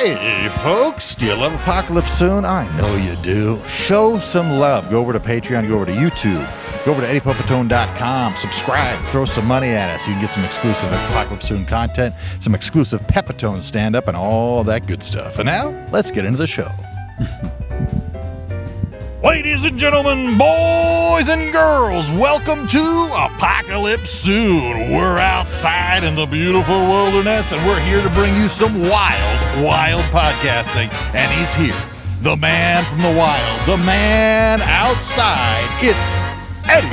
Hey folks, do you love Apocalypse Soon? I know you do. Show some love. Go over to Patreon, go over to YouTube, go over to EddiePepitone.com, subscribe, throw some money at us. You can get some exclusive Apocalypse Soon content, some exclusive Pepitone stand-up, and all that good stuff. And now, let's get into the show. Ladies and gentlemen, boys and girls, welcome to Apocalypse Soon. We're outside in the beautiful wilderness, and we're here to bring you some wild podcasting. And he's here, the man from the wild, the man outside. It's Eddie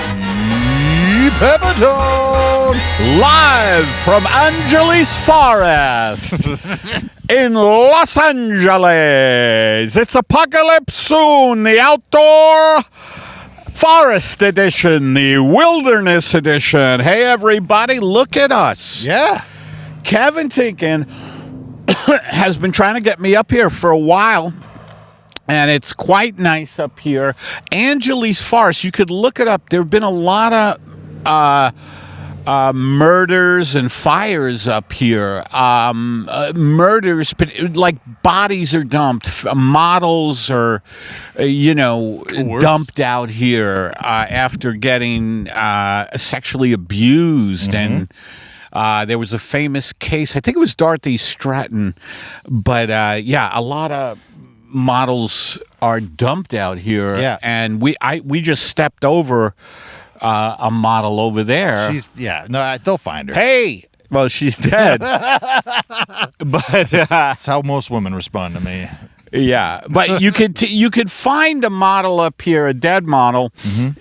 Pepitone, live from Angeles Forest in Los Angeles. It's Apocalypse Soon, the outdoor forest edition, the wilderness edition. Hey, everybody, look at us. Yeah. Kevin Tinkin has been trying to get me up here for a while, and it's quite nice up here. Angeles Forest, you could look it up. There have been a lot of murders and fires up here. Murders, like bodies are dumped. Models are, dumped out here after getting sexually abused. And there was a famous case. I think it was Dorothy Stratton. But, a lot of models are dumped out here. Yeah. And we just stepped over a model over there. They'll find her. Hey, well, she's dead. But That's how most women respond to me. yeah, but you could find a model up here, a dead model,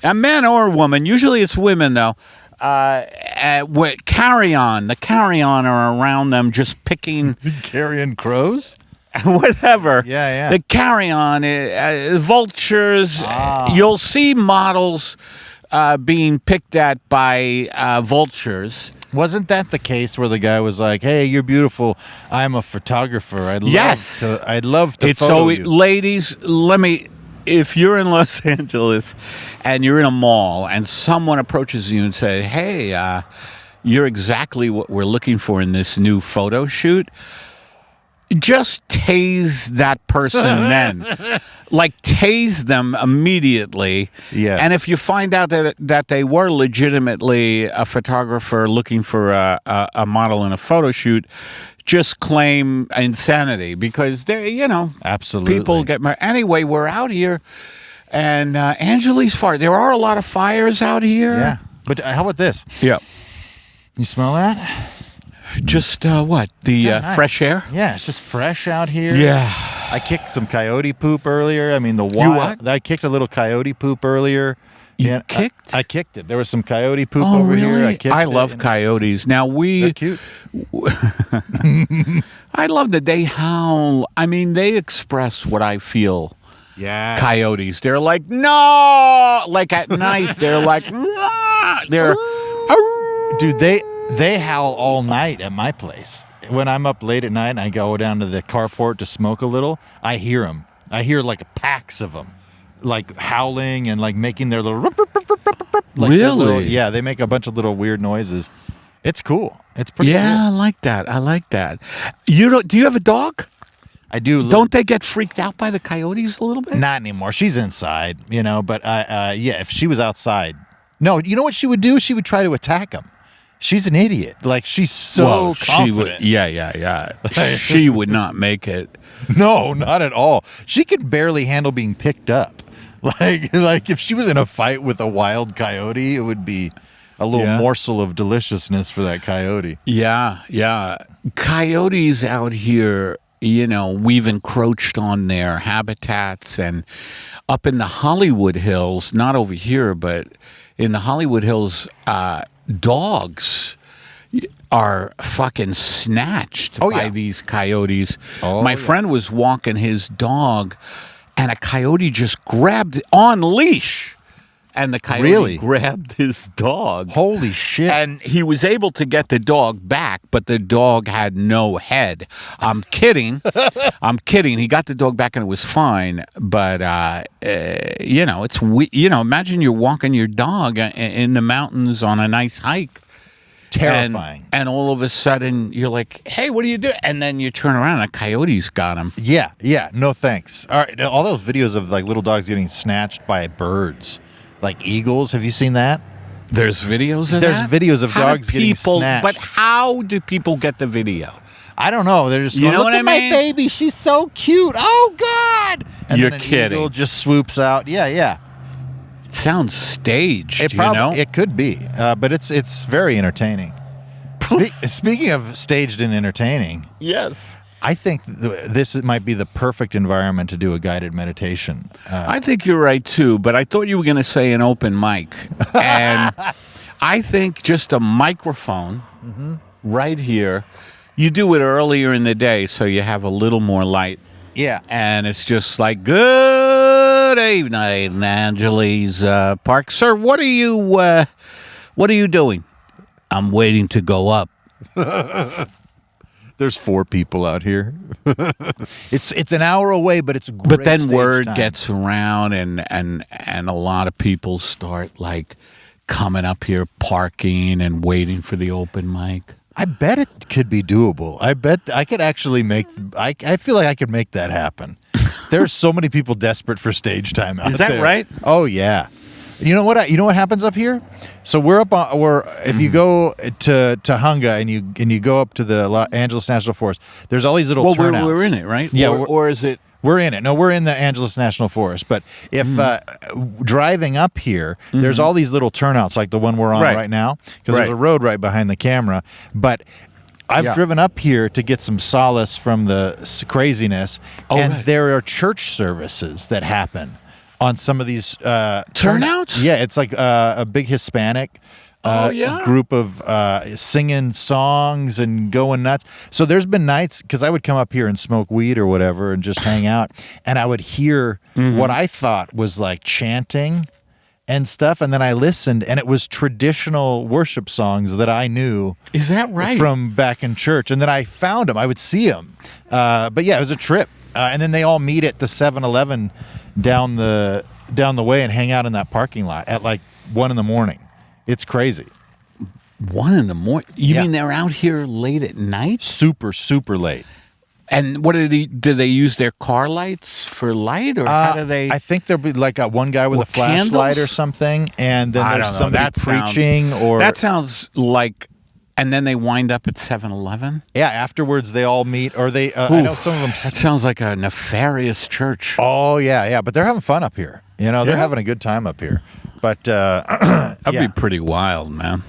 a man or a woman. Usually it's women though. With the carry-on are around them, just picking Carrion crows? whatever. Yeah. The carry-on, vultures. You'll see models being picked at by vultures. Wasn't that the case where the guy was like, "Hey, you're beautiful. I'm a photographer. I'd love to photo you." Ladies, if you're in Los Angeles and you're in a mall and someone approaches you and say, "Hey, you're exactly what we're looking for in this new photo shoot," just tase that person then. Like, tase them immediately. Yes. And if you find out that they were legitimately a photographer looking for a model in a photo shoot, just claim insanity because Absolutely. people get married. Anyway, we're out here, and Angeles Fire. There are a lot of fires out here. Yeah. But how about this? Yeah. You smell that? Just what? The Nice. fresh air? Yeah, it's just fresh out here. Yeah. I kicked some coyote poop earlier. I mean, what? I kicked a little coyote poop earlier. You kicked? I kicked it. There was some coyote poop Oh, over really? here. I love coyotes. Now They're cute. I love that they howl. I mean, they express what I feel. Yeah. Coyotes. They're like, no! Like at night, they're like, nah! They're, Dude, they howl all night at my place. When I'm up late at night and I go down to the carport to smoke a little, I hear them. I hear like packs of them, like howling and like making their little. Really? Yeah, they make a bunch of little weird noises. It's cool. It's pretty. yeah, cool. I like that. Do you have a dog? I do. Don't they get freaked out by the coyotes a little bit? Not anymore. She's inside, But if she was outside, no. You know what she would do? She would try to attack him. She's an idiot. Like, she's so confident. Yeah. She would not make it. No, not at all. She could barely handle being picked up. Like if she was in a fight with a wild coyote, it would be a little morsel of deliciousness for that coyote. Yeah. Coyotes out here, we've encroached on their habitats, and up in the Hollywood Hills, not over here, but in the Hollywood Hills, dogs are fucking snatched by these coyotes. My friend was walking his dog, and a coyote just grabbed on leash, and the coyote grabbed his dog. Holy shit. And he was able to get the dog back, but the dog had no head. I'm kidding. He got the dog back and it was fine. But, imagine you're walking your dog in the mountains on a nice hike. Terrifying. And all of a sudden, you're like, hey, what are you doing? And then you turn around and a coyote's got him. Yeah, no thanks. All right, all those videos of like little dogs getting snatched by birds, like eagles. Have you seen that? There's videos of There's that? videos of How do dogs getting snatched. But how do people get the video? I don't know. They're just You going, know look what at I my mean? baby. She's so cute. Oh, God. And You're then an kidding. eagle just swoops out. Yeah. It sounds staged, It it could be, but it's very entertaining. Speaking of staged and entertaining, Yes. I think this might be the perfect environment to do a guided meditation. I think you're right, too, but I thought you were going to say an open mic. And I think just a microphone right here. You do it earlier in the day so you have a little more light. Yeah. And it's just like, good evening, Angeles Park. Sir, what are you doing? I'm waiting to go up. There's 4 people out here. It's an hour away, but it's great. But then stage word time. gets around and a lot of people start like coming up here, parking and waiting for the open mic. I bet it could be doable. I bet I could actually make. I feel like I could make that happen. There's so many people desperate for stage time out there. Is that right? Oh yeah. You know what? You know what happens up here? So we're up on. If you go to Hunga and you go up to the Los Angeles National Forest, there's all these little turnouts. We're in it, right? Yeah, or is it? We're in it. No, we're in the Angeles National Forest. But if driving up here, there's all these little turnouts like the one we're on right now, because there's a road right behind the camera. But I've driven up here to get some solace from the craziness, and there are church services that happen on some of these turnouts. Yeah, it's like a big Hispanic group of singing songs and going nuts. So there's been nights, because I would come up here and smoke weed or whatever and just hang out, and I would hear what I thought was like chanting and stuff, and then I listened, and it was traditional worship songs that I knew. Is that right? From back in church, and then I found them. I would see them. But yeah, it was a trip. And then they all meet at the 7-Eleven down the way and hang out in that parking lot at like 1 a.m. It's crazy. 1 a.m? You mean they're out here late at night? Super, super late. And what do they use their car lights for light, or how do they? I think there'll be like one guy with a flashlight candles? or something, and then there's somebody preaching. That sounds like. And then they wind up at 7-Eleven? Yeah, afterwards they all meet, or they. I know some of them. That sounds like a nefarious church. Oh yeah, but they're having fun up here. You know, they're having a good time up here. But that'd be pretty wild, man.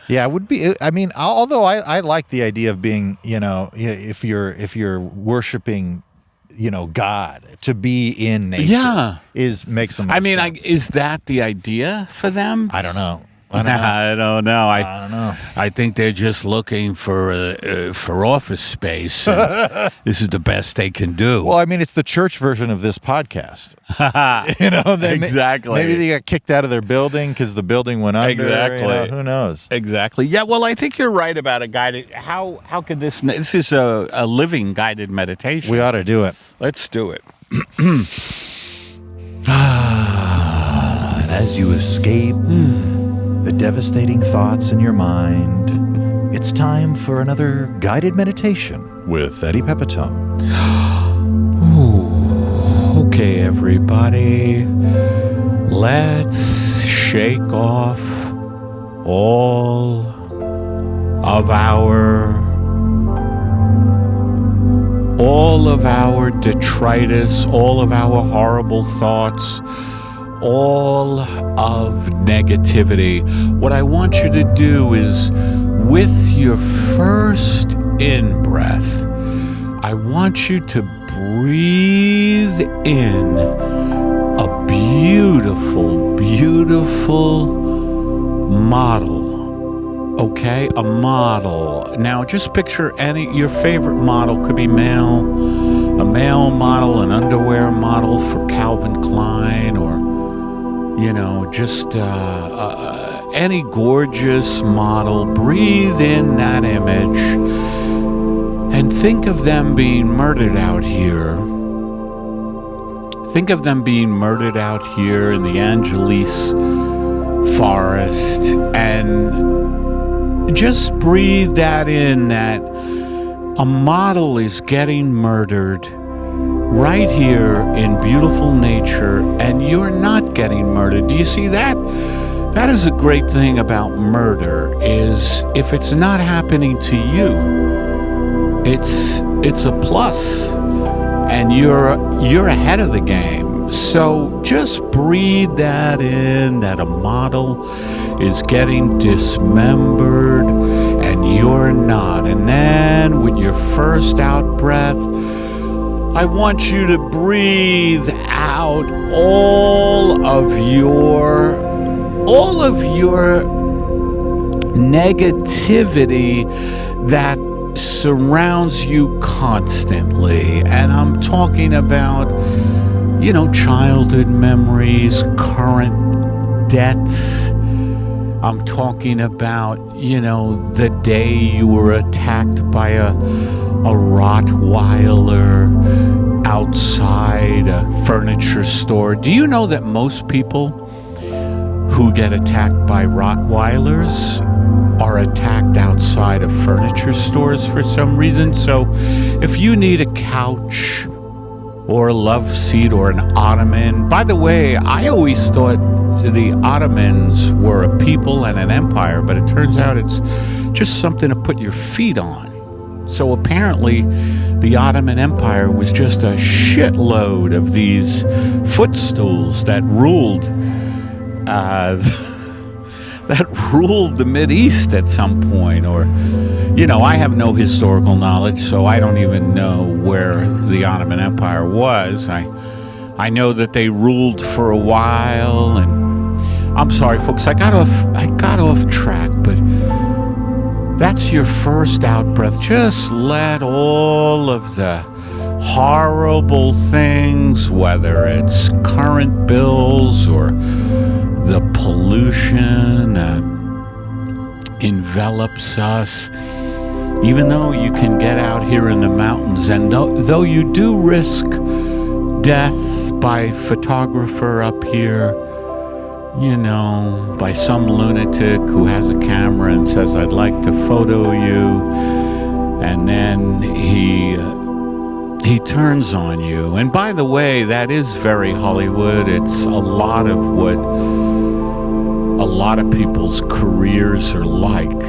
Yeah, it would be. I mean, although I like the idea of being, if you're worshiping, God, to be in nature, makes some. I mean, sense. Is that the idea for them? I don't know. I don't know. I don't know. I think they're just looking for office space. This is the best they can do. Well, I mean, it's the church version of this podcast. Exactly. Maybe they got kicked out of their building because the building went under. Exactly. Who knows? Exactly. Yeah. Well, I think you're right about a guided. How could this? This is a living guided meditation. We ought to do it. Let's do it. And as you escape the devastating thoughts in your mind, it's time for another guided meditation with Eddie Pepitone. Okay, everybody, let's shake off all of our detritus, all of our horrible thoughts, all of negativity. What I want you to do is, with your first in-breath, I want you to breathe in a beautiful, beautiful model. Okay, a model. Now, just picture your favorite model. Could be male, a male model, an underwear model for Calvin Klein, or just any gorgeous model. Breathe in that image and think of them being murdered out here. Think of them being murdered out here in the Angeles forest, and just breathe that in, that a model is getting murdered right here in beautiful nature, and you're not getting murdered. Do you see that? That is a great thing about murder, is if it's not happening to you, it's a plus, and you're ahead of the game. So just breathe that in, that a model is getting dismembered and you're not. And then with your first out breath, I want you to breathe out all of your negativity that surrounds you constantly. And I'm talking about, childhood memories, current debts. I'm talking about, the day you were attacked by a Rottweiler outside a furniture store. Do you know that most people who get attacked by Rottweilers are attacked outside of furniture stores for some reason? So if you need a couch or a love seat or an ottoman, by the way, I always thought the Ottomans were a people and an empire, but it turns out it's just something to put your feet on. So apparently the Ottoman Empire was just a shitload of these footstools that ruled the Mideast at some point. Or, I have no historical knowledge, so I don't even know where the Ottoman Empire was. I know that they ruled for a while, and I'm sorry, folks, I got off track, but that's your first out breath. Just let all of the horrible things, whether it's current bills or the pollution that envelops us, even though you can get out here in the mountains, and though you do risk death by photographer up here, by some lunatic who has a camera and says, I'd like to photo you, and then he turns on you. And by the way, that is very Hollywood. It's a lot of what a lot of people's careers are like,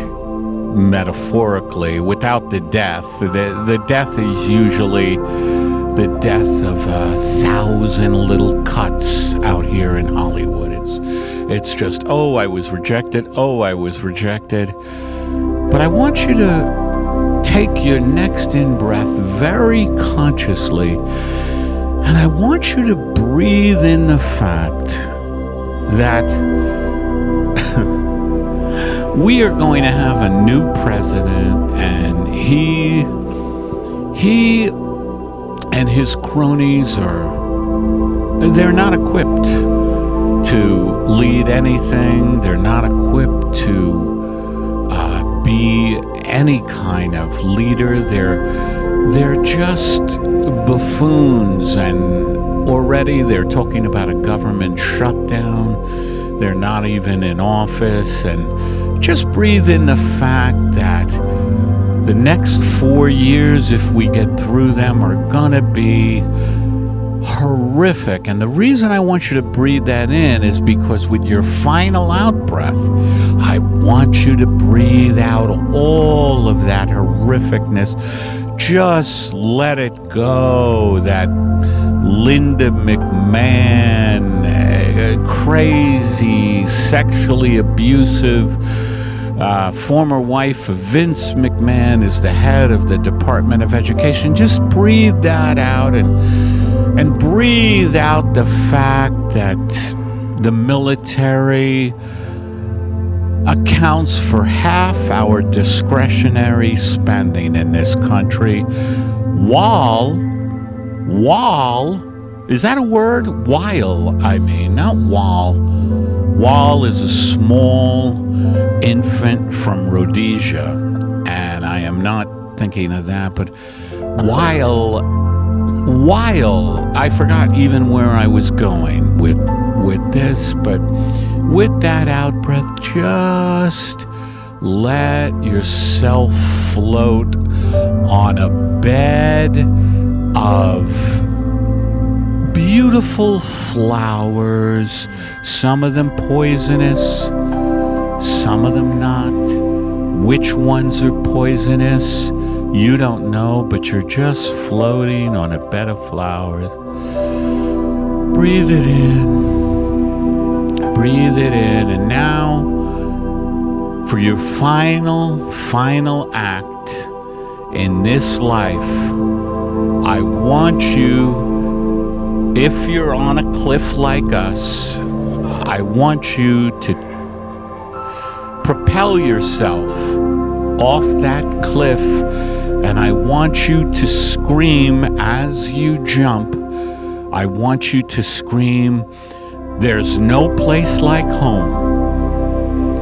metaphorically, without the death. The death is usually the death of 1,000 little cuts out here in Hollywood. It's just, I was rejected. But I want you to take your next in-breath very consciously, and I want you to breathe in the fact that we are going to have a new president, and he and his cronies they're not equipped to lead anything. They're not equipped to be any kind of leader. They're just buffoons, and already they're talking about a government shutdown. They're not even in office. And just breathe in the fact that the next 4 years, if we get through them, are gonna be horrific. And the reason I want you to breathe that in is because with your final out breath, I want you to breathe out all of that horrificness. Just let it go. That Linda McMahon, crazy, sexually abusive former wife of Vince McMahon is the head of the Department of Education. Just breathe that out, and breathe out the fact that the military accounts for half our discretionary spending in this country, while, is that a word? Not while. Wal is a small infant from Rhodesia, and I am not thinking of that, but while I forgot even where I was going with this, but with that out breath, just Let yourself float on a bed of beautiful flowers, some of them poisonous, some of them not. Which ones are poisonous? You don't know, but you're just floating on a bed of flowers. Breathe it in. Breathe it in. And now, for your final act in this life, I want you, if you're on a cliff like us, I want you to propel yourself off that cliff, and I want you to scream as you jump. I want you to scream, "There's no place like home.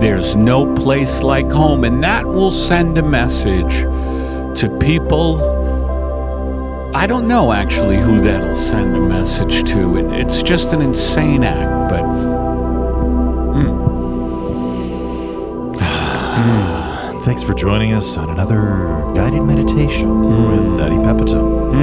There's no place like home." And that will send a message to people. I don't know actually who that'll send a message to. It's just an insane act, but Thanks for joining us on another guided meditation with Eddie Pepitone.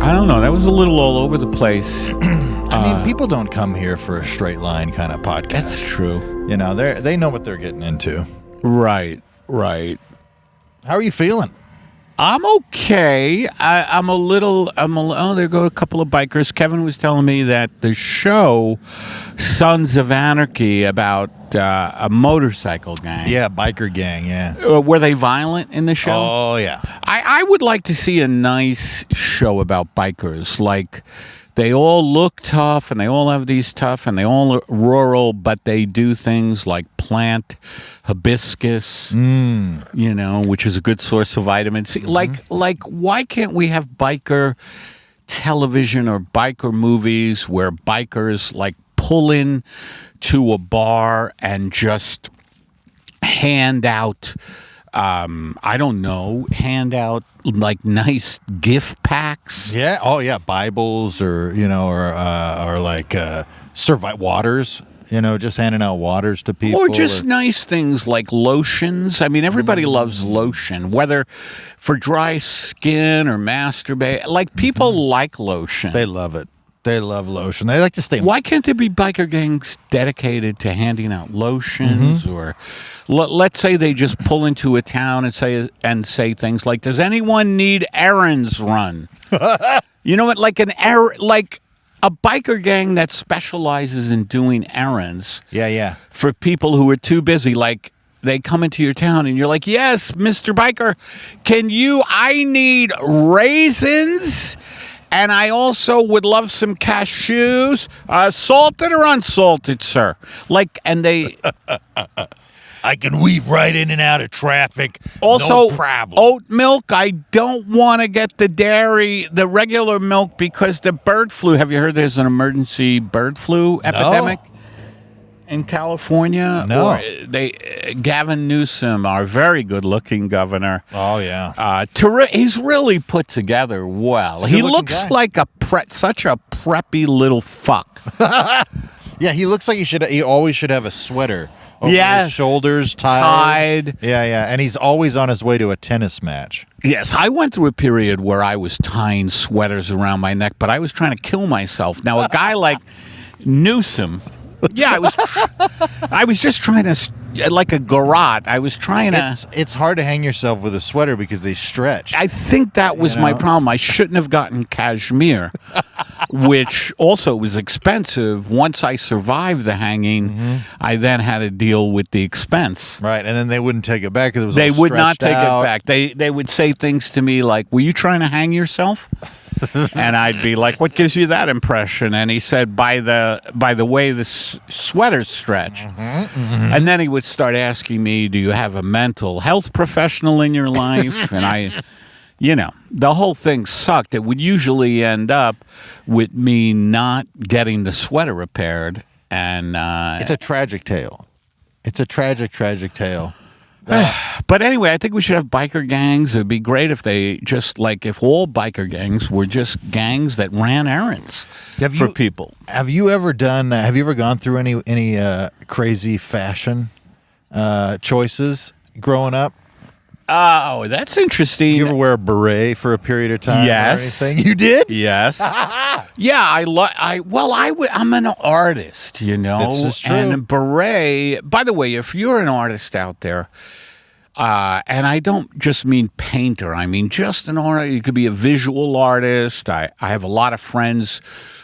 I don't know. That was a little all over the place. I mean, people don't come here for a straight line kind of podcast. That's true. You know, they know what they're getting into. Right. How are you feeling? I'm okay. Oh, there go a couple of bikers. Kevin was telling me that the show Sons of Anarchy about a motorcycle gang. Yeah, biker gang, yeah. Were they violent in the show? Oh, yeah. I would like to see a nice show about bikers. Like, they all look tough, and they all have these tough, and they all look rural, but they do things like plant hibiscus, you know, which is a good source of vitamin C. Like, why can't we have biker television or biker movies where bikers, like, pull in to a bar and just hand out like nice gift packs. Yeah. Oh, yeah. Bibles or, you know, or like waters, you know, just handing out waters to people. Or just nice things like lotions. I mean, everybody loves lotion, whether for dry skin or masturbate. Like, people like lotion. They love it. They love lotion. They like to stay. Why can't there be biker gangs dedicated to handing out lotions? Or let's say they just pull into a town and say things like, "Does anyone need errands run?" You know what? Like a biker gang that specializes in doing errands. Yeah. For people who are too busy, like. They come into your town and you're like, "Yes, Mr. Biker, I need raisins. And I also would love some cashews, salted or unsalted, sir." Like, and they... I can weave right in and out of traffic. Also, no problem. Oat milk, I don't want to get the regular milk because the bird flu. Have you heard there's an emergency bird flu epidemic? In California? No. Gavin Newsom, our very good-looking governor. Oh, yeah. He's really put together well. He's a He good-looking looks guy. like such a preppy little fuck. Yeah, he looks like he always should have a sweater over his shoulders, tied. Yeah, and he's always on his way to a tennis match. Yes, I went through a period where I was tying sweaters around my neck, but I was trying to kill myself. Now, a guy like Newsom... Yeah, I was just trying to, like a garrote. I was trying to. It's hard to hang yourself with a sweater because they stretch. I think that was my problem. I shouldn't have gotten cashmere, which also was expensive. Once I survived the hanging, I then had to deal with the expense. Right, and then they wouldn't take it back because it was. They all would not stretched take out. it back. They would say things to me like, "Were you trying to hang yourself?" And I'd be like, "What gives you that impression?" And he said, by the way the sweaters stretch." And then he would start asking me, "Do you have a mental health professional in your life?" And the whole thing sucked. It would usually end up with me not getting the sweater repaired. And It's a tragic tale. It's a tragic tale. But anyway, I think we should have biker gangs. It'd be great if if all biker gangs were just gangs that ran errands for people. Have you ever gone through any crazy fashion? choices growing up? Oh, that's interesting. You ever wear a beret for a period of time? Yes. Or anything? You did? Yes. Yeah, I'm an artist, you know. This is true. And a beret, by the way, if you're an artist out there, and I don't just mean painter, I mean just an artist. You could be a visual artist. I have a lot of friends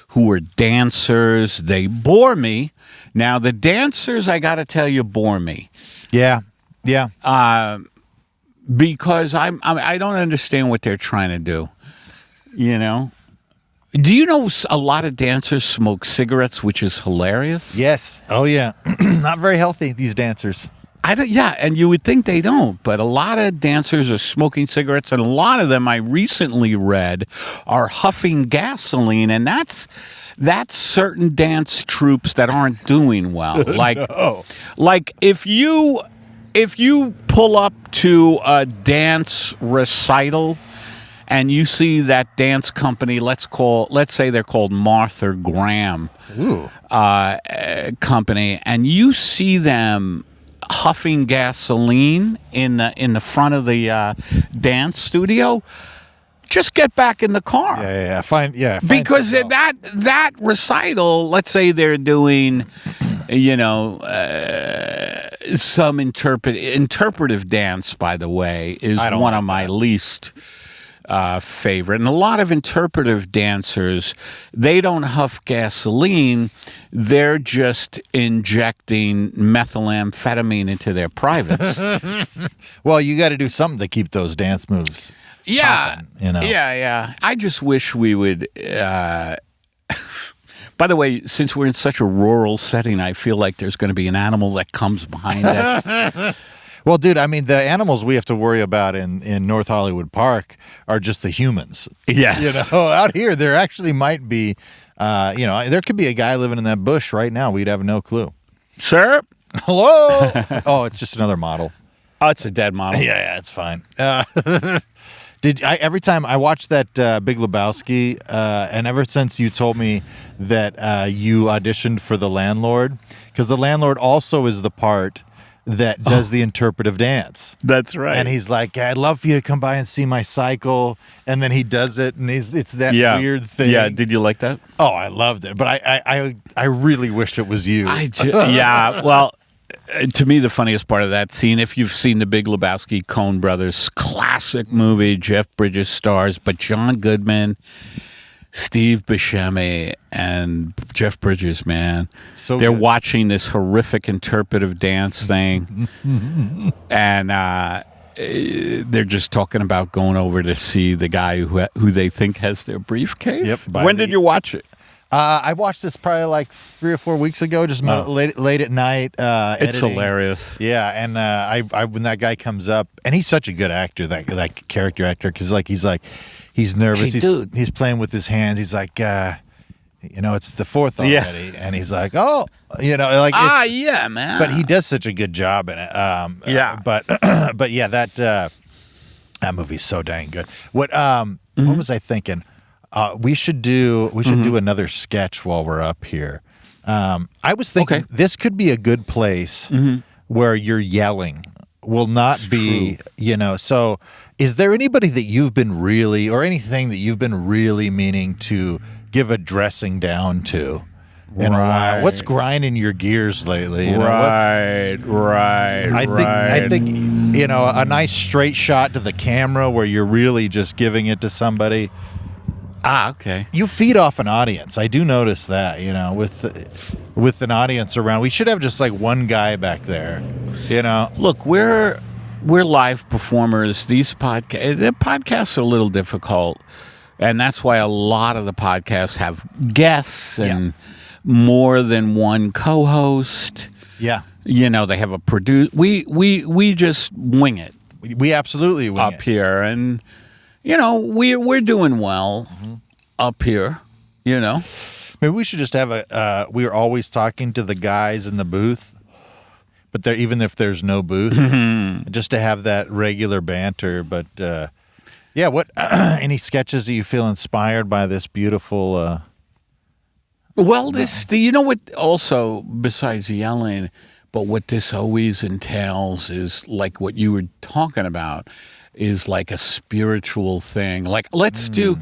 who are dancers. They bore me. Now, the dancers, I got to tell you, bore me. Yeah. Because I don't understand what they're trying to do, you know. Do you know a lot of dancers smoke cigarettes, which is hilarious? Yes. Oh, yeah. Not very healthy, these dancers. Yeah, and you would think they don't, but a lot of dancers are smoking cigarettes, and a lot of them I recently read are huffing gasoline, and that's certain dance troupes that aren't doing well. Like if you pull up to a dance recital and you see that dance company, let's say they're called Martha Graham company, and you see them huffing gasoline in the front of the dance studio, just get back in the car. Yeah. Find because that recital, let's say they're doing, you know, some interpretive dance, by the way, is one of my least favorite. And a lot of interpretive dancers, they don't huff gasoline. They're just injecting methamphetamine into their privates. Well, you got to do something to keep those dance moves. Popping, you know. Yeah. I just wish we would. By the way, since we're in such a rural setting, I feel like there's going to be an animal that comes behind us. Well, dude, I mean, the animals we have to worry about in North Hollywood Park are just the humans. Yes. You know, out here, there actually might be, there could be a guy living in that bush right now. We'd have no clue. Sir? Hello? Oh, it's just another model. Oh, it's a dead model. Yeah, it's fine. Every time I watch that Big Lebowski, and ever since you told me that you auditioned for the landlord, because the landlord also is the part that does the interpretive dance. That's right. And he's like, I'd love for you to come by and see my cycle. And then he does it, and it's that weird thing. Yeah, did you like that? Oh, I loved it. But I really wished it was you. Well, to me, the funniest part of that scene, if you've seen the Big Lebowski, Coen Brothers, classic movie, Jeff Bridges stars, but John Goodman, Steve Buscemi, and Jeff Bridges, man. So they're good. watching this horrific interpretive dance thing, and they're just talking about going over to see the guy who they think has their briefcase. Yep. When did you watch it? I watched this probably like 3 or 4 weeks ago, just late at night. It's editing. hilarious. Yeah, and I when that guy comes up, and he's such a good actor, that character actor, because he's nervous. Hey, dude. He's playing with his hands. He's like, it's the fourth already, and he's like, yeah, man. But he does such a good job in it. But yeah, that movie's so dang good. What was I thinking? We should do another sketch while we're up here. I was thinking this could be a good place where you're yelling will not be, so is there anybody that you've been really, or anything that you've been really meaning to give a dressing down to in a while? What's grinding your gears lately? Right. I think a nice straight shot to the camera where you're really just giving it to somebody. Okay. You feed off an audience. I do notice that, with an audience around. We should have just like one guy back there, Look, we're live performers. The podcasts are a little difficult, and that's why a lot of the podcasts have guests and more than one co-host. Yeah. They have a producer. We just wing it. We absolutely wing up here, and we're doing well up here. Maybe we should just have we're always talking to the guys in the booth, but even if there's no booth, just to have that regular banter. But what any sketches that you feel inspired by this beautiful? Well, what? Also, besides yelling, But what this always entails is like what you were talking about is like a spiritual thing. Like, let's do,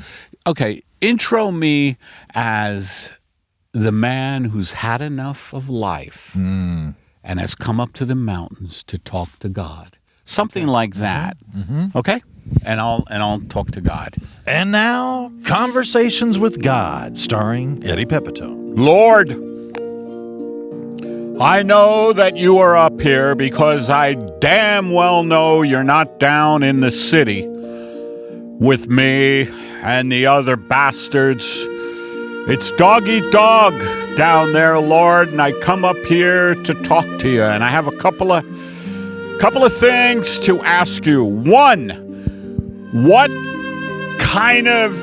okay, intro me as the man who's had enough of life and has come up to the mountains to talk to God. Something like that. Okay? And I'll talk to God. And now, Conversations with God, starring Eddie Pepitone. Lord, I know that you are up here because I damn well know you're not down in the city with me and the other bastards. It's dog eat dog down there, Lord, and I come up here to talk to you, and I have a couple of things to ask you. One, what kind of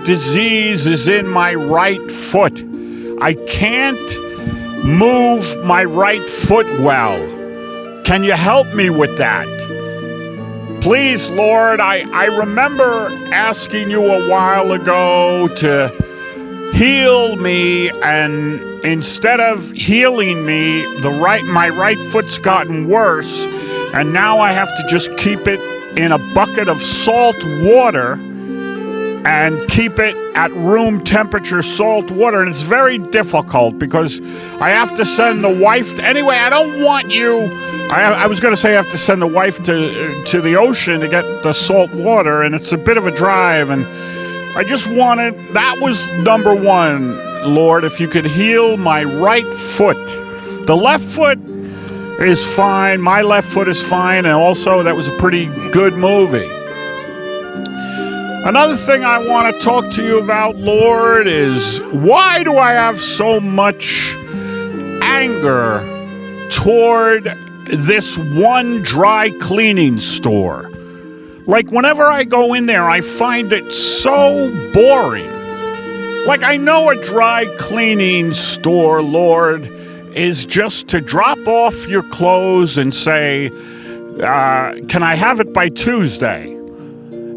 disease is in my right foot? I can't move my right foot well. Can you help me with that? Please, Lord, I remember asking you a while ago to heal me, and instead of healing me, my right foot's gotten worse, and now I have to just keep it in a bucket of salt water and keep it at room temperature salt water. And it's very difficult because I have to send the wife anyway, I don't want you. I was going to say I have to send the wife to the ocean to get the salt water, and it's a bit of a drive. And I just wanted, that was number one, Lord, if you could heal my right foot. The left foot is fine. My left foot is fine. And also, that was a pretty good movie. Another thing I want to talk to you about, Lord, is why do I have so much anger toward this one dry cleaning store? Like, whenever I go in there, I find it so boring. Like, I know a dry cleaning store, Lord, is just to drop off your clothes and say, can I have it by Tuesday?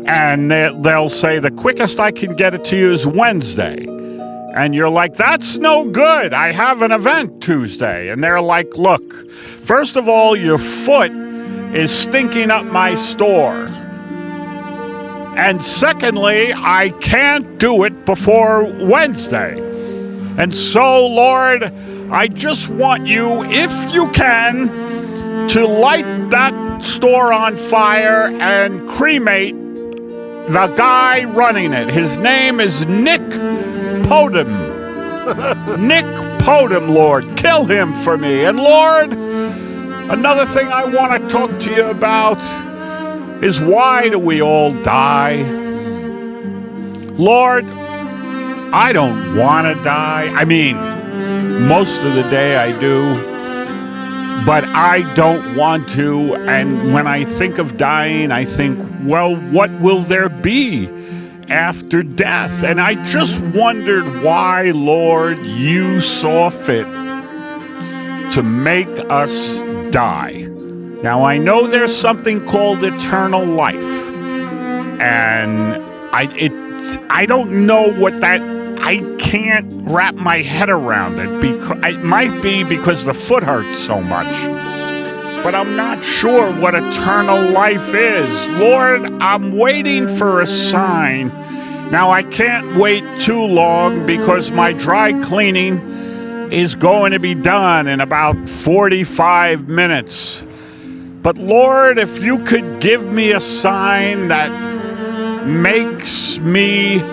And they'll say, the quickest I can get it to you is Wednesday. And you're like, that's no good. I have an event Tuesday. And they're like, look, first of all, your foot is stinking up my store. And secondly, I can't do it before Wednesday. And so, Lord, I just want you, if you can, to light that store on fire and cremate the guy running it. His name is Nick Podem. Nick Podem, Lord. Kill him for me. And Lord, another thing I want to talk to you about is why do we all die? Lord, I don't want to die. I mean, most of the day I do. But I don't want to, and when I think of dying, I think, well, what will there be after death? And I just wondered why, Lord, you saw fit to make us die. Now, I know there's something called eternal life, and I don't know what that, I can't wrap my head around it. It might be because the foot hurts so much. But I'm not sure what eternal life is. Lord, I'm waiting for a sign. Now, I can't wait too long because my dry cleaning is going to be done in about 45 minutes. But Lord, if you could give me a sign that makes me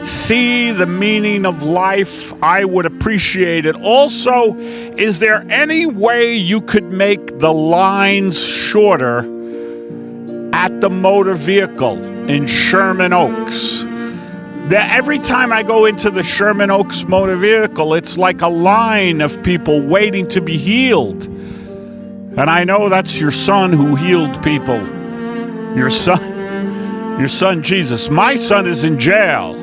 see the meaning of life, I would appreciate it. Also, is there any way you could make the lines shorter at the motor vehicle in Sherman Oaks? Every time I go into the Sherman Oaks motor vehicle, it's like a line of people waiting to be healed. And I know that's your son who healed people. Your son Jesus. My son is in jail.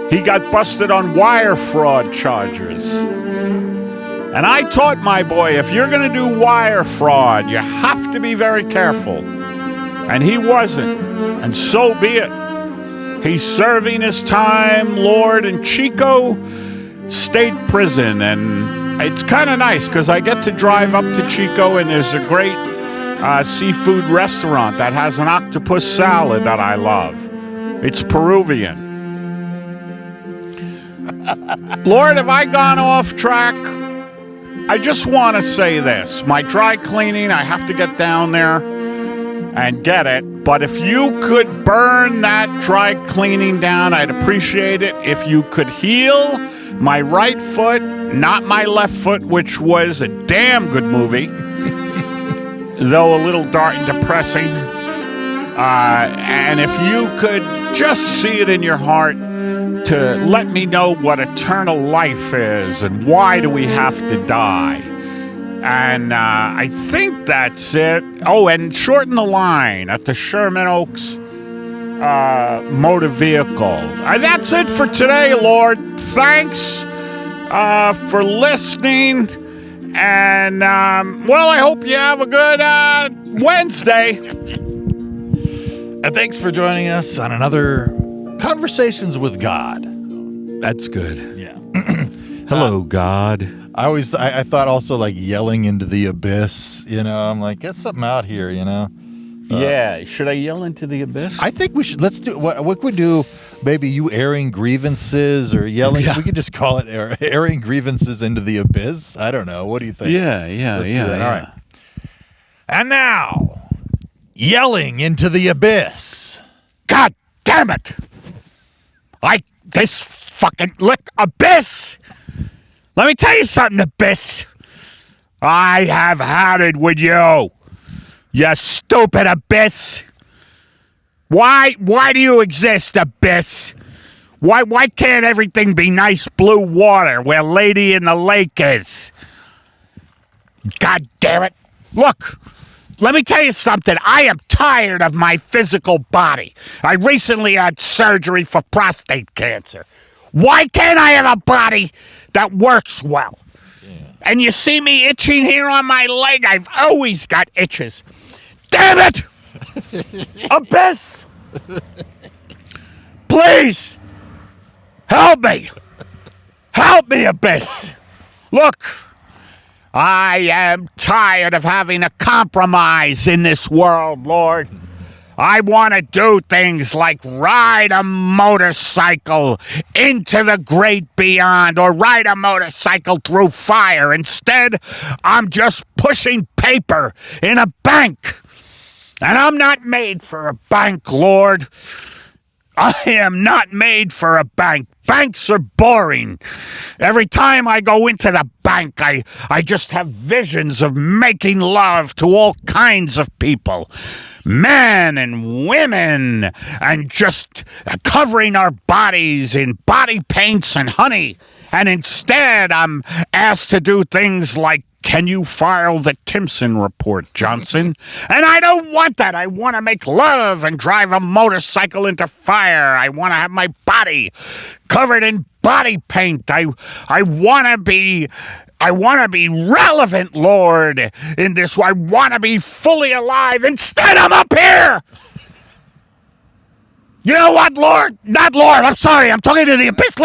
He got busted on wire fraud charges. And I taught my boy, if you're going to do wire fraud, you have to be very careful. And he wasn't. And so be it. He's serving his time, Lord, in Chico State Prison. And it's kind of nice because I get to drive up to Chico, and there's a great seafood restaurant that has an octopus salad that I love. It's Peruvian. Lord, have I gone off track? I just want to say this. My dry cleaning, I have to get down there and get it. But if you could burn that dry cleaning down, I'd appreciate it. If you could heal my right foot, not my left foot, which was a damn good movie, though a little dark and depressing. And if you could just see it in your heart to let me know what eternal life is and why do we have to die. And I think that's it. Oh, and shorten the line at the Sherman Oaks motor vehicle. And that's it for today, Lord. Thanks for listening. And, well, I hope you have a good Wednesday. And thanks for joining us on another Conversations with God. That's good. Yeah. Hello, God. I thought also like yelling into the abyss, I'm like, get something out here, Yeah. Should I yell into the abyss? I think we should. Let's do what could we do? Maybe you airing grievances or yelling. Yeah. We could just call it airing grievances into the abyss. I don't know. What do you think? Yeah. Let's do that. All right. And now, yelling into the abyss. God damn it! This fucking abyss. Let me tell you something, abyss. I have had it with you. You stupid abyss. Why do you exist, abyss? Why can't everything be nice blue water where Lady in the Lake is? God damn it. Look, let me tell you something. I am tired of my physical body. I recently had surgery for prostate cancer. Why can't I have a body that works well? Yeah. And you see me itching here on my leg? I've always got itches. Damn it! Abyss! Please! Help me! Help me, Abyss! Look! I am tired of having a compromise in this world, Lord. I want to do things like ride a motorcycle into the great beyond or ride a motorcycle through fire. Instead, I'm just pushing paper in a bank. And I'm not made for a bank, Lord. I am not made for a bank. Banks are boring. Every time I go into the bank, I just have visions of making love to all kinds of people. Men and women, and just covering our bodies in body paints and honey. And instead, I'm asked to do things like, can you file the Timpson report, Johnson? And I don't want that. I want to make love and drive a motorcycle into fire. I want to have my body covered in body paint. I want to be relevant, Lord, in this. I want to be fully alive. Instead, I'm up here. You know what, Lord? Not Lord. I'm sorry. I'm talking to the Abyss.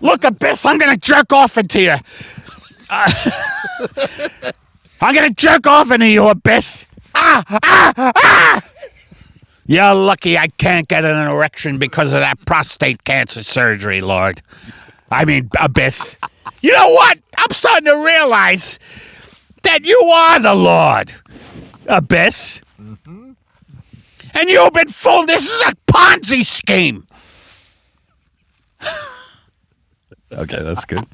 Look, Abyss, I'm going to jerk off into you. I'm going to jerk off into you, Abyss. You're lucky I can't get an erection because of that prostate cancer surgery, Lord. I mean, Abyss. You know what? I'm starting to realize that you are the Lord, Abyss. Mm-hmm. And you've been fooled. This is a Ponzi scheme. Okay, that's good.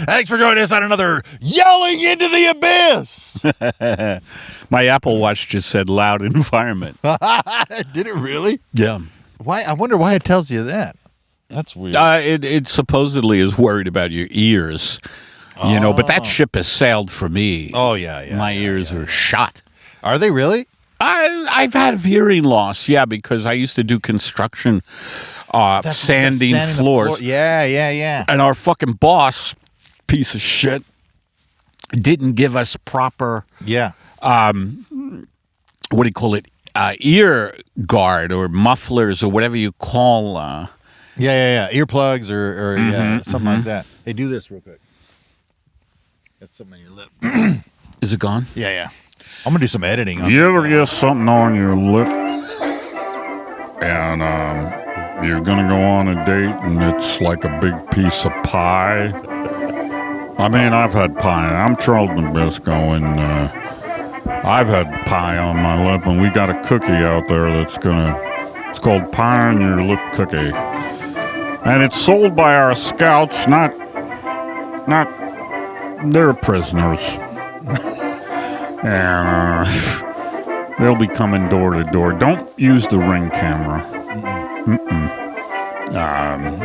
Thanks for joining us on another Yelling into the Abyss. My Apple Watch just said loud environment. Did it really? Yeah. Why? I wonder why it tells you that. That's weird. It supposedly is worried about your ears, but that ship has sailed for me. Oh, yeah. My ears are shot. Are they really? I've had hearing loss, because I used to do construction, sanding floors. Yeah. And our fucking boss, piece of shit, didn't give us proper, what do you call it, ear guard or mufflers or whatever you call. Earplugs or something like that. Hey, do this real quick. Got something on your lip. Is it gone? Yeah. I'm gonna do some editing on You ever get something on your lip and you're gonna go on a date and it's like a big piece of pie? I mean, I've had pie. I'm Charles Nabisco, and I've had pie on my lip, and we got a cookie out there it's called Pie on Your Lip Cookie. And it's sold by our scouts, not they're prisoners. And they'll be coming door to door. Don't use the Ring camera.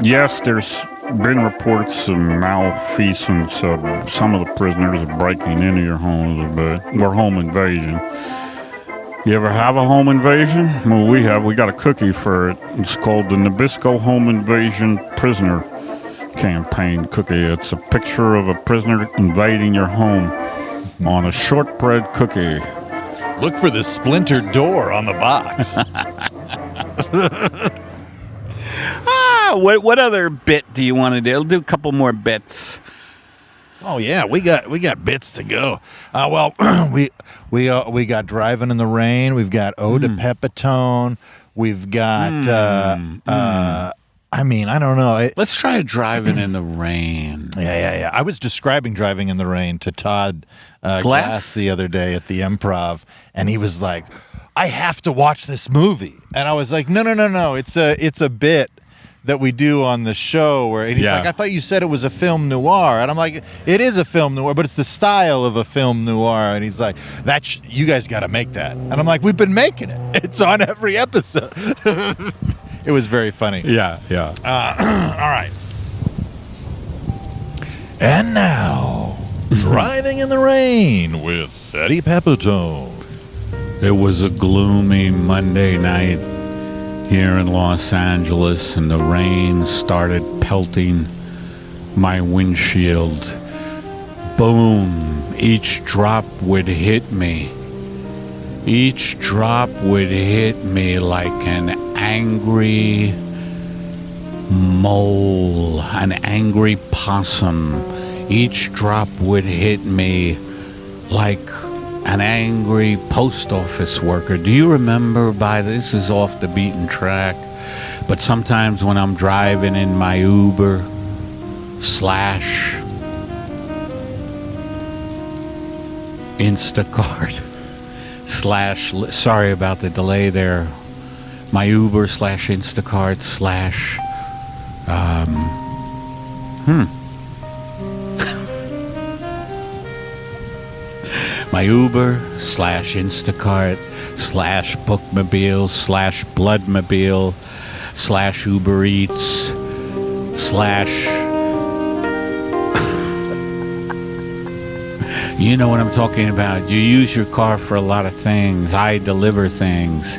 Yes, there's been reports of malfeasance of some of the prisoners breaking into your homes, or home invasion. You ever have a home invasion? Well, we have. We got a cookie for it. It's called the Nabisco Home Invasion Prisoner Campaign Cookie. It's a picture of a prisoner invading your home on a shortbread cookie. Look for the splintered door on the box. What other bit do you want to do? I'll do a couple more bits. Oh yeah, we got bits to go. We got Driving in the Rain. We've got Ode to Pepitone. We've got I don't know. Let's try Driving in the Rain. Yeah. I was describing Driving in the Rain to Todd Glass the other day at the Improv, and he was like, "I have to watch this movie," and I was like, "No. It's a bit that we do on the show where," and he's like, "I thought you said it was a film noir," and I'm like, "It is a film noir, but it's the style of a film noir," and he's like, "You guys got to make that," and I'm like, "We've been making it. It's on every episode." It was very funny. Yeah. All right. And now, Driving in the Rain with Eddie Pepitone. It was a gloomy Monday night here in Los Angeles, and the rain started pelting my windshield. Boom! Each drop would hit me. Each drop would hit me like an angry mole, an angry possum. Each drop would hit me like an angry post office worker. Do you remember, this is off the beaten track, but sometimes when I'm driving in my Uber / Instacart / sorry about the delay there, my Uber / Instacart my Uber / Instacart / Bookmobile / Bloodmobile / Uber Eats / You know what I'm talking about. You use your car for a lot of things. I deliver things.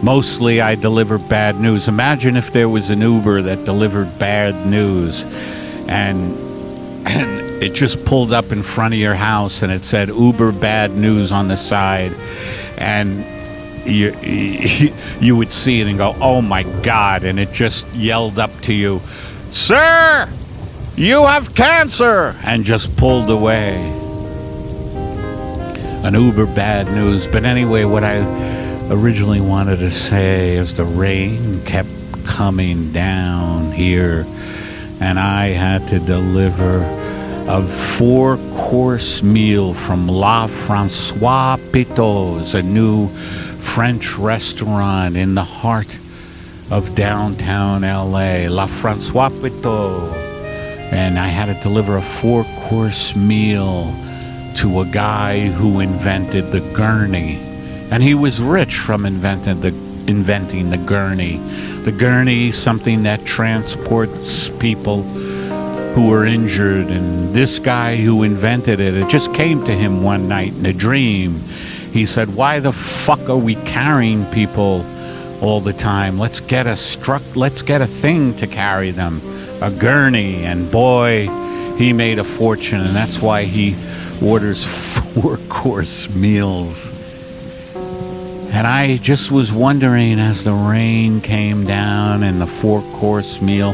Mostly I deliver bad news. Imagine if there was an Uber that delivered bad news and it just pulled up in front of your house and it said Uber bad news on the side, and you would see it and go, "Oh my God," and it just yelled up to you, "Sir, you have cancer," and just pulled away. An Uber bad news. But anyway, what I originally wanted to say is the rain kept coming down here, and I had to deliver a 4-course meal from La Francois Pito's, a new French restaurant in the heart of downtown LA, La Francois Pito. And I had to deliver a 4-course meal to a guy who invented the gurney. And he was rich from inventing the gurney. The gurney, something that transports people who were injured, and this guy who invented it, it just came to him one night in a dream. He said, "Why the fuck are we carrying people all the time? Let's get a thing to carry them, a gurney." And boy, he made a fortune, and that's why he orders 4-course meals. And I just was wondering, as the rain came down and the 4-course meal,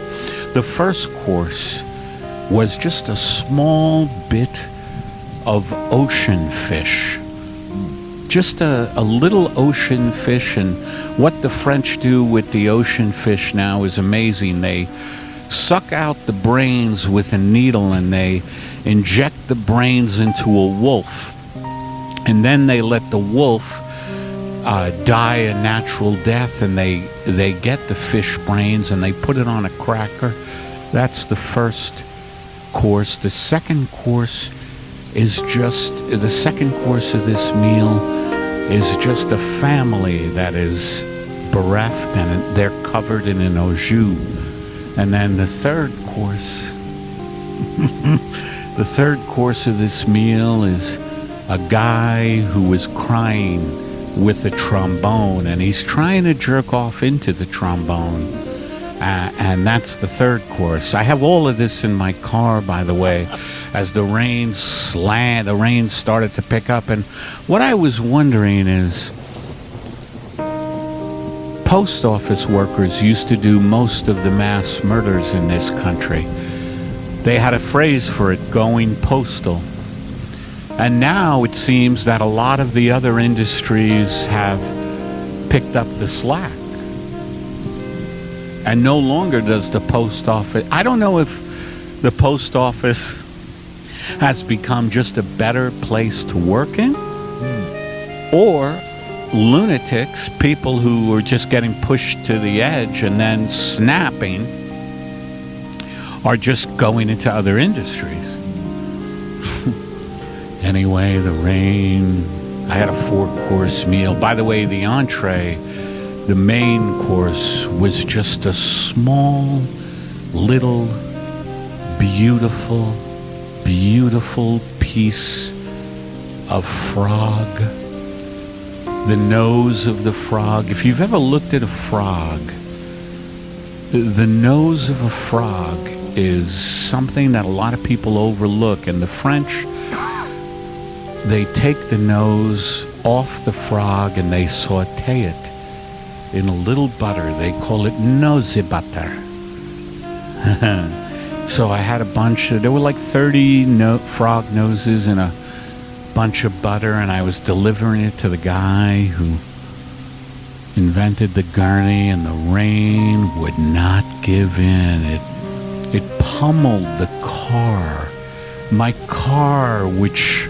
the first course was just a small bit of ocean fish. Just a little ocean fish, and what the French do with the ocean fish now is amazing. They suck out the brains with a needle and they inject the brains into a wolf, and then they let the wolf die a natural death, and they get the fish brains and they put it on a cracker. That's the first course. The second course is just the second course of this meal is just a family that is bereft and they're covered in an au jus. And then the third course the third course of this meal is a guy who is crying with a trombone, and he's trying to jerk off into the trombone. And that's the third course. I have all of this in my car, by the way, as the rain started to pick up. And what I was wondering is, post office workers used to do most of the mass murders in this country. They had a phrase for it, going postal. And now it seems that a lot of the other industries have picked up the slack. And no longer does the post office... I don't know if the post office has become just a better place to work in, or lunatics, people who are just getting pushed to the edge and then snapping, are just going into other industries. Anyway, the rain... I had a 4-course meal. By the way, the entree... The main course was just a small, little, beautiful, beautiful piece of frog. The nose of the frog. If you've ever looked at a frog, the nose of a frog is something that a lot of people overlook. And the French, they take the nose off the frog and they saute it in a little butter. They call it nosy butter. So I had a bunch there were like 30 frog noses in a bunch of butter, and I was delivering it to the guy who invented the gurney, and the rain would not give in. It pummeled the car. My car, which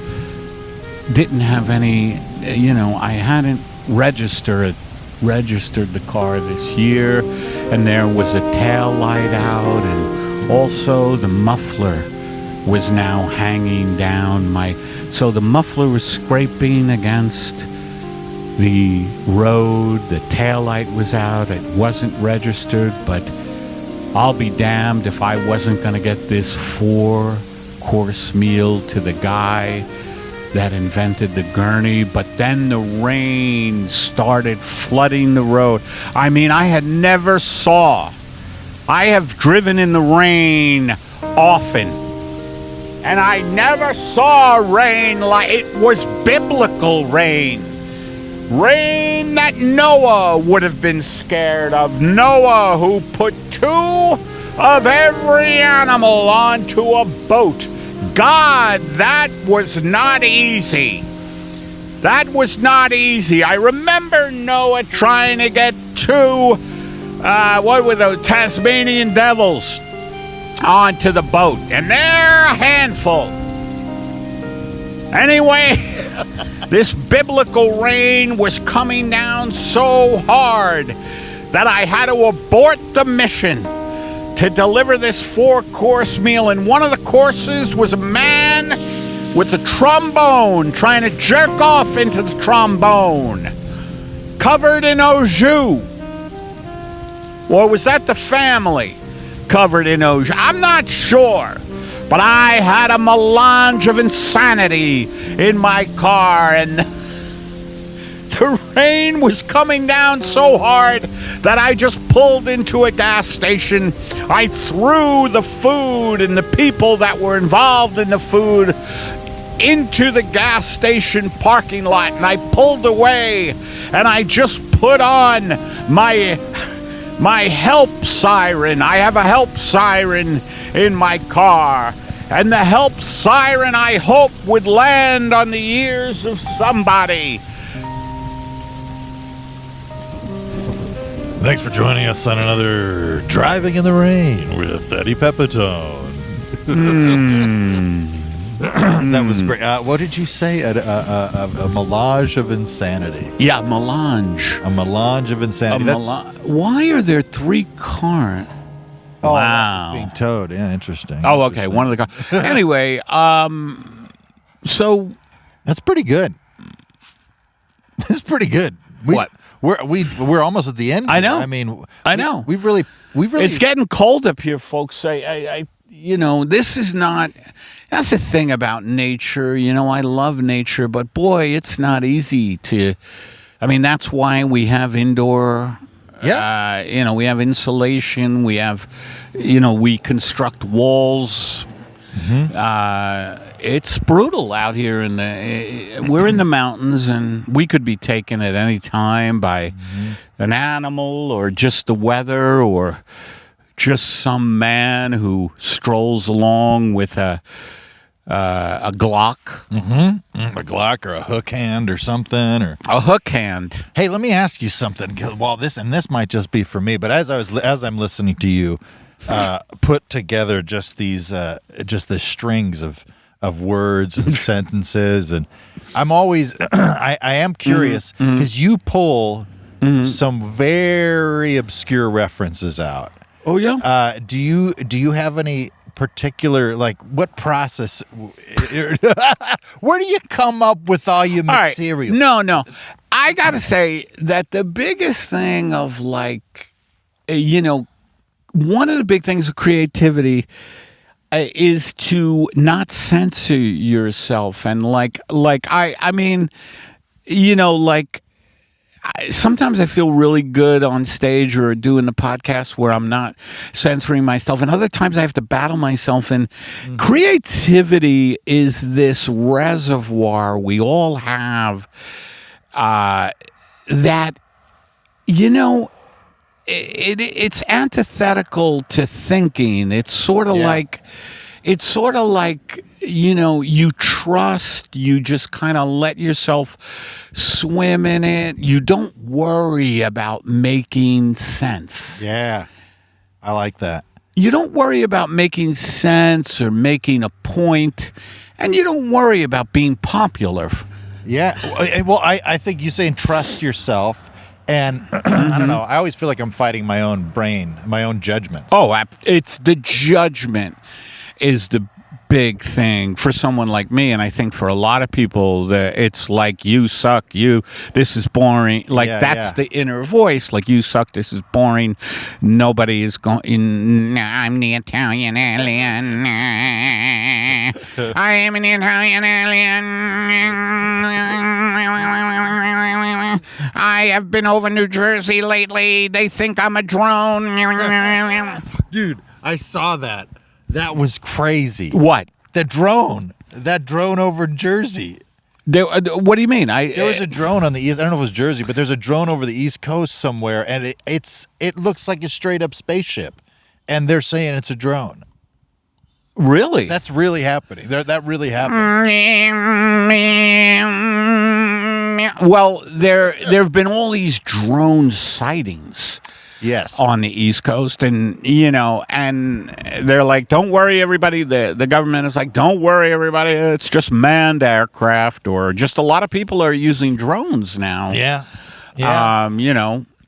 didn't have any, I hadn't registered the car this year, and there was a tail light out, and also the muffler was now hanging down. So the muffler was scraping against the road, the tail light was out, it wasn't registered, but I'll be damned if I wasn't going to get this 4-course meal to the guy that invented the gurney. But then the rain started flooding the road. I mean, I have driven in the rain often, and I never saw rain like it was biblical rain. Rain that Noah would have been scared of. Noah, who put 2 of every animal onto a boat. God, that was not easy. That was not easy. I remember Noah trying to get 2, what were those, Tasmanian devils onto the boat. And they're a handful. Anyway, this biblical rain was coming down so hard that I had to abort the mission to deliver this 4-course meal. And one of the courses was a man with a trombone trying to jerk off into the trombone, covered in au jus. Or was that the family covered in au jus? I'm not sure. But I had a melange of insanity in my car, and the rain was coming down so hard that I just pulled into a gas station. I threw the food and the people that were involved in the food into the gas station parking lot, and I pulled away, and I just put on my help siren. I have a help siren in my car, And the help siren, I hope, would land on the ears of somebody. Thanks for joining us on another Driving in the Rain with Eddie Pepitone. That was great. What did you say? A melange of insanity. Yeah, melange. A melange of insanity. Why are there 3 cars? Oh, wow. Being towed. Yeah, interesting. Oh, okay. One of the cars. Anyway, so that's pretty good. That's pretty good. What? We're almost at the end. I know. I mean, I know. We've really. It's getting cold up here, folks. I this is not. That's the thing about nature. I love nature, but boy, it's not easy to. I mean, that's why we have indoor. Yeah. We have insulation. We have, we construct walls. Mm-hmm. It's brutal out here we're in the mountains, and we could be taken at any time by an animal or just the weather or just some man who strolls along with a Glock. Mm-hmm. A Glock or a hook hand or something, or a hook hand. Hey, let me ask you something. This might just be for me, but as I'm listening to you put together just these just the strings of words and sentences, and I'm always I am curious because you pull some very obscure references out. Oh yeah. Do you have any particular, like, what process? Where do you come up with all your material? No. I gotta say that the biggest thing of one of the big things of creativity is to not censor yourself, and sometimes I feel really good on stage or doing the podcast where I'm not censoring myself, and other times I have to battle myself. And creativity is this reservoir we all have that it's antithetical to thinking. It's sort of like you trust, you just kind of let yourself swim in it. You don't worry about making sense. Yeah, I like that. You don't worry about making sense or making a point, and you don't worry about being popular. Yeah, well, I think you're saying trust yourself. And I don't know. I always feel like I'm fighting my own brain, my own judgments. Oh, it's the judgment is the big thing for someone like me, and I think for a lot of people, it's like, you suck, this is boring. That's the inner voice, like, you suck, this is boring. Nobody is going. I'm the Italian alien. I am an Italian alien. I have been over New Jersey lately. They think I'm a drone. Dude, I saw that. That was crazy. What? The drone. That drone over Jersey. What do you mean? There was a drone on the east. I don't know if it was Jersey, but there's a drone over the East Coast somewhere, and it looks like a straight up spaceship, and they're saying it's a drone. Really? That's really happening. That really happened. Well, there have been all these drone sightings. Yes. On the East Coast, and and they're like, don't worry, everybody. The government is like, don't worry, everybody. It's just manned aircraft, or just a lot of people are using drones now. Yeah.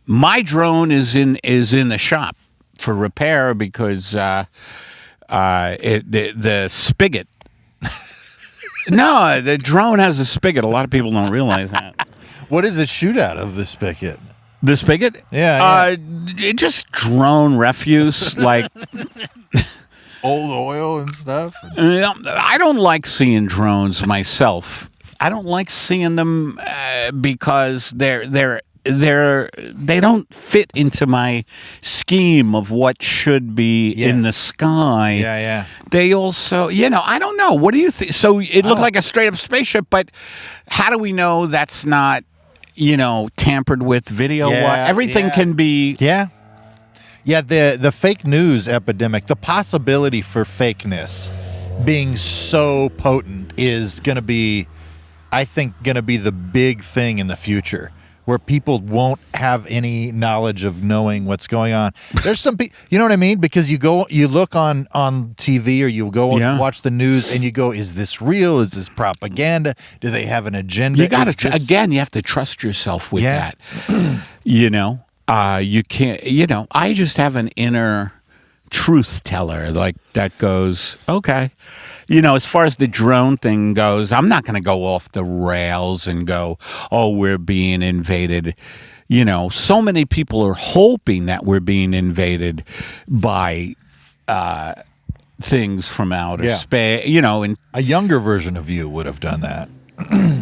My drone is in the shop for repair because the spigot. No, the drone has a spigot. A lot of people don't realize that. What is it shoot out of the spigot? The spigot? Yeah. It just drone refuse, like old oil and stuff. I don't like seeing drones myself. I don't like seeing them because they don't fit into my scheme of what should be in the sky. Yeah. They also, I don't know. What do you think? So it looked like a straight up spaceship, but how do we know that's not, tampered with video? Everything can be. Yeah. The fake news epidemic, the possibility for fakeness being so potent is going to be, I think, going to be the big thing in the future, where people won't have any knowledge of knowing what's going on. There's some people, you know what I mean? Because you look on TV, or you go and watch the news, and you go, is this real? Is this propaganda? Do they have an agenda? You got to, again, you have to trust yourself with that. You can't, I just have an inner truth teller like that goes, okay. As far as the drone thing goes, I'm not going to go off the rails and go, oh, we're being invaded. So many people are hoping that we're being invaded by things from outer space. And a younger version of you would have done that.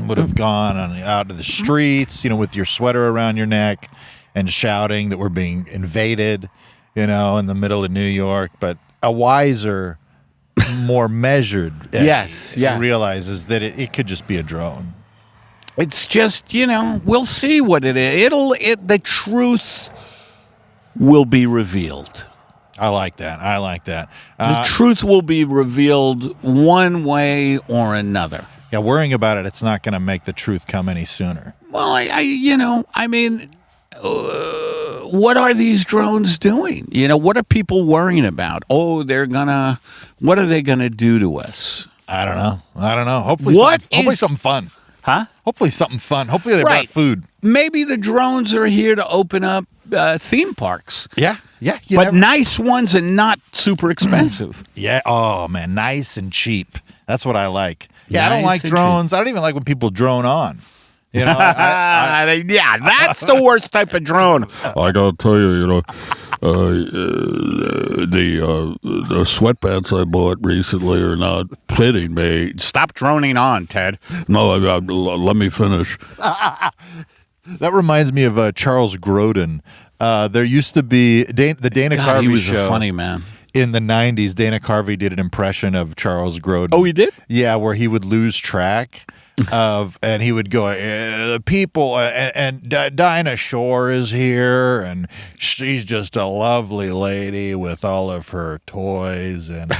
Would have gone out to the streets, with your sweater around your neck and shouting that we're being invaded, in the middle of New York. But a wiser, more measured realizes that it could just be a drone. It's just, we'll see what it is. The truth will be revealed. I like that. The truth will be revealed one way or another. Yeah, worrying about it's not going to make the truth come any sooner. Well, what are these drones doing? What are people worrying about? Oh, what are they gonna do to us? I don't know. Hopefully something fun. Huh? Hopefully something fun. Hopefully they brought food. Maybe the drones are here to open up theme parks. Yeah. But nice ones and not super expensive. Yeah. Oh man, nice and cheap. That's what I like. Yeah, Nice I don't like and drones. Cheap. I don't even like when people drone on. Yeah, that's the worst type of drone. I gotta tell you, the sweatpants I bought recently are not fitting me. Stop droning on, Ted. No, let me finish. That reminds me of Charles Grodin. There used to be the Dana Carvey show. He was a funny man. In the 90s, Dana Carvey did an impression of Charles Grodin. Oh, he did? Yeah, where he would lose track of, and he would go, the people, and Dinah Shore is here, and she's just a lovely lady with all of her toys, and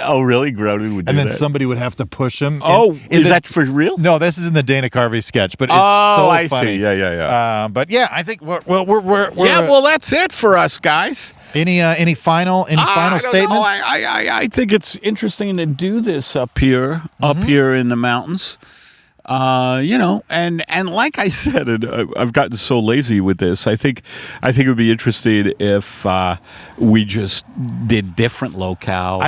oh, really? Grodin would do that? And then somebody would have to push him. Is that for real? No, this is in the Dana Carvey sketch, but it's I funny. See. Yeah. But yeah, I think we're well, that's it for us, guys. Any final statements? I think it's interesting to do this up here in the mountains. And like I said, and I've gotten so lazy with this. I think it would be interesting if we just did different locales.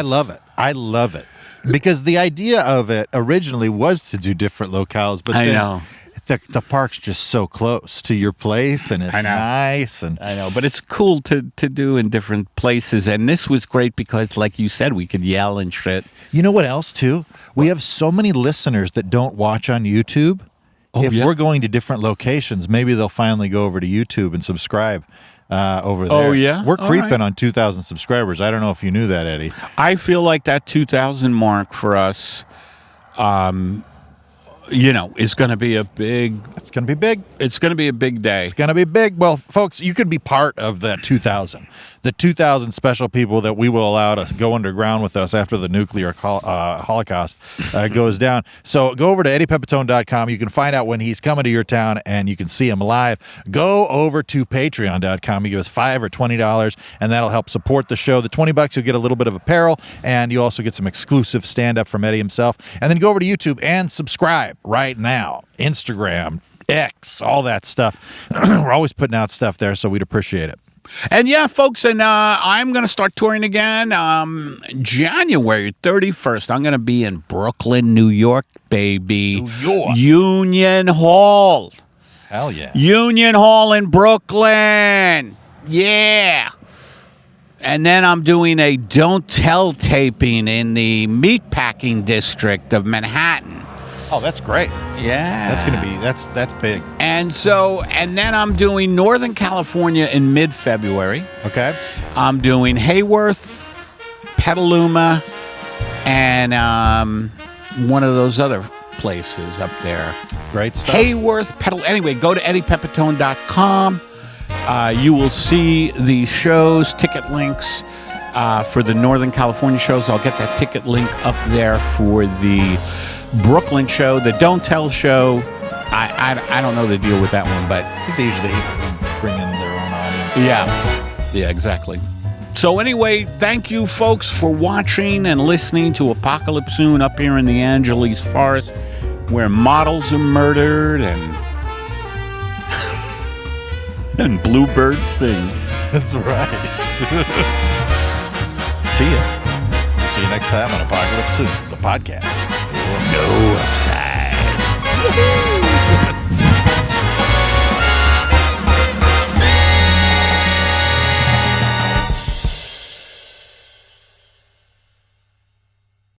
I love it because the idea of it originally was to do different locales, but I know. The park's just so close to your place, and it's nice. And I know, but it's cool to do in different places. And this was great because, like you said, we could yell and shit. You know what else, too? We have so many listeners that don't watch on YouTube. We're going to different locations, maybe they'll finally go over to YouTube and subscribe over there. Oh, yeah? We're creeping on 2,000 subscribers. I don't know if you knew that, Eddie. I feel like that 2,000 mark for us is going to be a big... It's going to be big. It's going to be a big day. It's going to be big. Well, folks, you could be part of that 2,000. The 2,000 special people that we will allow to go underground with us after the nuclear holocaust goes down. So go over to eddiepepitone.com. You can find out when he's coming to your town, and you can see him live. Go over to patreon.com. You give us $5 or $20, and that'll help support the show. The $20, you'll get a little bit of apparel, and you also get some exclusive stand-up from Eddie himself. And then go over to YouTube and subscribe right now. Instagram, X, all that stuff. We're always putting out stuff there, so we'd appreciate it. And yeah, folks, and I'm going to start touring again January 31st. I'm going to be in Brooklyn, New York, baby. New York. Union Hall. Hell yeah. Union Hall in Brooklyn. Yeah. And then I'm doing a Don't Tell taping in the meatpacking district of Manhattan. Oh, that's great. Yeah. That's going to be, that's big. And then I'm doing Northern California in mid-February. Okay. I'm doing Hayworth, Petaluma, and one of those other places up there. Great stuff. Hayworth, Petaluma. Anyway, go to eddiepepitone.com. You will see these shows, ticket links, for the Northern California shows. I'll get that ticket link up there for the Brooklyn show, the Don't Tell show. I don't know the deal with that one, but I think they usually bring in their own audience. yeah, exactly. So anyway, thank you folks for watching and listening to Apocalypse Soon up here in the Angeles Forest, where models are murdered and bluebirds sing. That's right. See ya. We'll see you next time on Apocalypse Soon, the podcast. No upside.